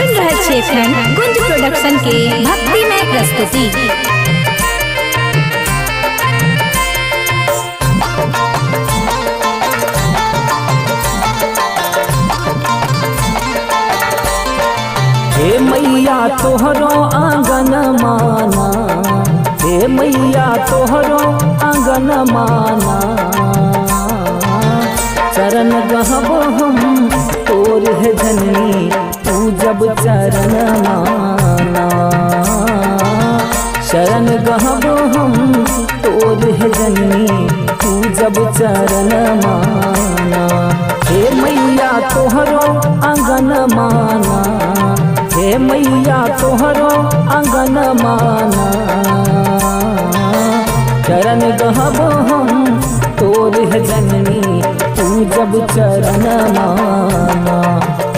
सुन रहे छियै एखन गुंज प्रोडक्शन के भक्तिमय प्रस्तुति। हे मैया तोहरो आंगन माना, हे मैया तोहरो आंगन माना, चरण गहबो हम तोर है जननी तू जब चरण माना, शरण गहबो हम तोर है जननी तू जब चरण माना। हे मैया तोहरो आंगन माना, हे मैया तोहरो आंगन माना, चरण गहबो हम तोर है जननी तू जब चरण माना।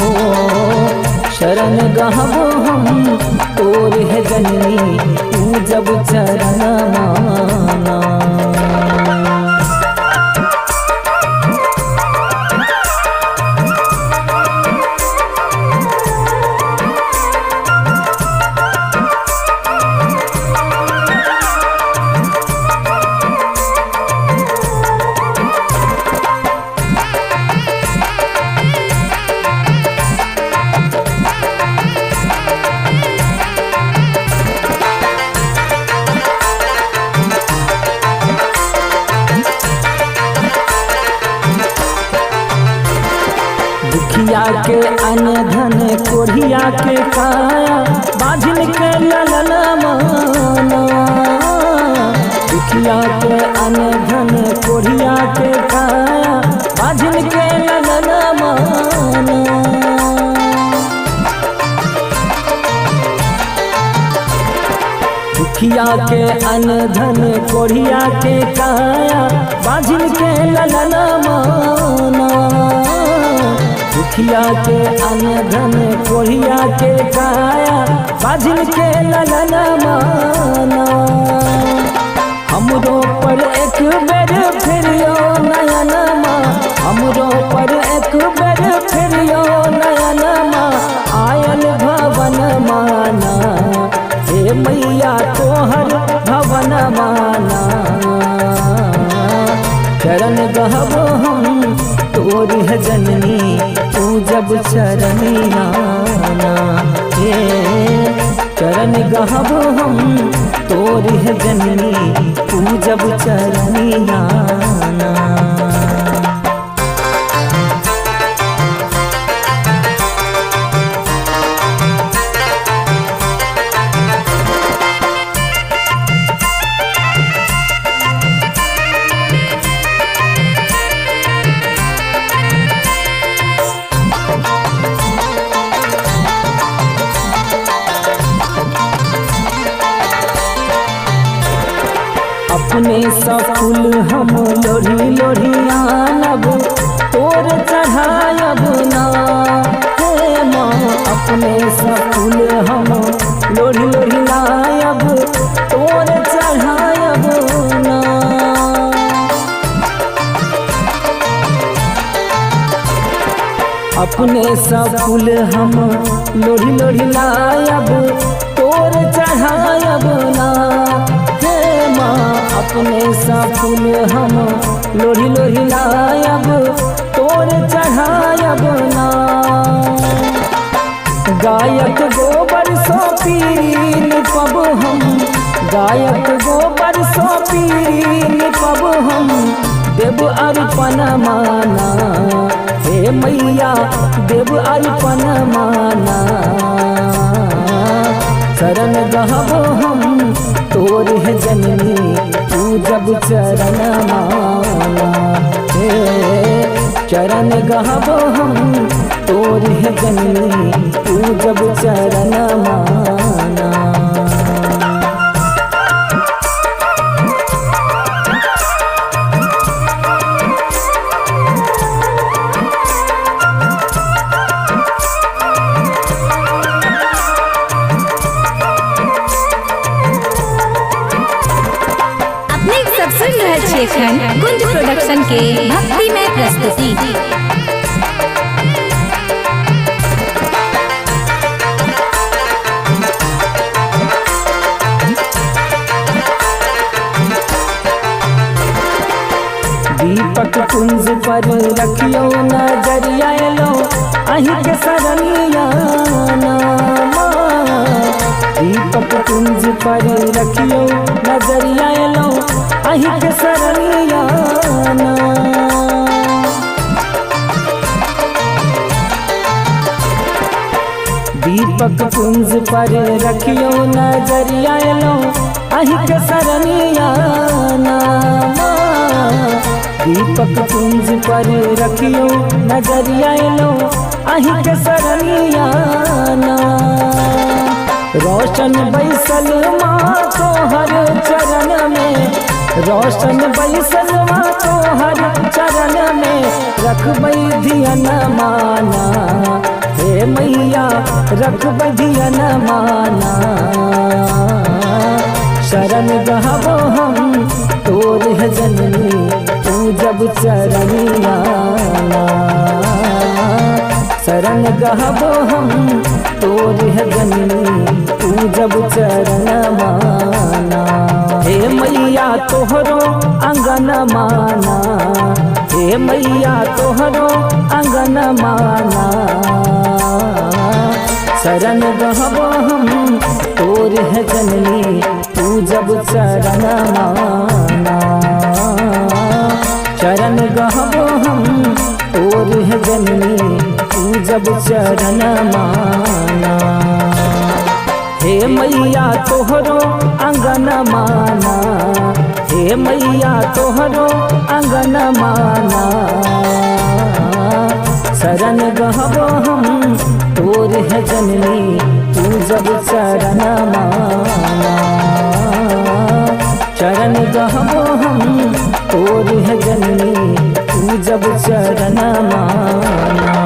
ओ शरण गहबो हम तोर है जननी तू जब चरण माना। दुखिया के अन्न धन कोढ़िया के काया बाझिन के ललन माना, दुखिया के अन्न धन कोढ़िया के काया बाझिन के ललन माना। दुखिया के अन्न धन कोढ़िया के काया बाझिन के ललन माना, दुखिया के अन्न धन कोढ़िया के काया बाझिन के ललन माना। हमरो पर एक बेर फिरियो नयन माँ, हमरो पर एक बेर फिरियो नयन माँ, आयल भवन माना, हे मैया तोहर भवन माना, चरण गहबो हम तोर है जननी तू जब चरनी आना। हे चरण गहबो हम तोर है जननी तू जब चरनी आना। अपने सफुल हम लोढ़ी लोढ़ी आनब तोर चढ़ायब ना, हे माँ अपने सफुल हम लोढ़ी लोढ़ी आयब तोर चढ़ायब ना। अपने सफुल हम लोढ़ी लोढ़ी लायब तोर चढ़ायब ना, अपने सफुल हम लोढ़ी लोढ़ी लायब तोर चढ़ायब ना। गायक गोबर सौंपी निपब हम, गायक गोबर सौंपी निपब हम, देव अर्पण माना, हे मैया देव अर्पण माना, शरण गहबो हम तोर है जननी तू जब चरण माना। हे चरण गहबो हम तोर है जननी तू जब चरण माना। सुन रहे छियै एखन गुंज प्रोडक्शन के भक्तिमय प्रस्तुति। पर रखियो नजरिया लो अही के सरनिया नामा। दीपक कुंज पर रखियो नजरिया लो अही के सरनिया नामा। दीपक कुंज पर रखियो नजरिया लो अही के सरनिया नामा। दीपक कुंज पर रखियो नजरिया लो अही के सरनिया नामा। रोशन बैसल माँ तोहर चरण में, रोशन बैसल माँ तोहर चरण में, रखबै धियन माना हे मैया रखबै धियन माना। शरण गहबो हम तोर है जननी तू जब चरनिया ना। शरण गहबो हम तोर है जननी तू जब चरण माना। हे मैया तोहरो अंगन माना, हे मैया तोहरो अंगन माना। शरण गहबो हम तोर है जननी तू जब चरण माना। शरण गहबो हम तोर है जननी तू जब चरण माना। हे मैया तोहरो अंगन माना, हे मैया तोहरो अंगन माना। शरण गहबो हम तोर है जननी तू जब चरण माना। शरण गहबो हम तोर है जननी तू जब चरण माना।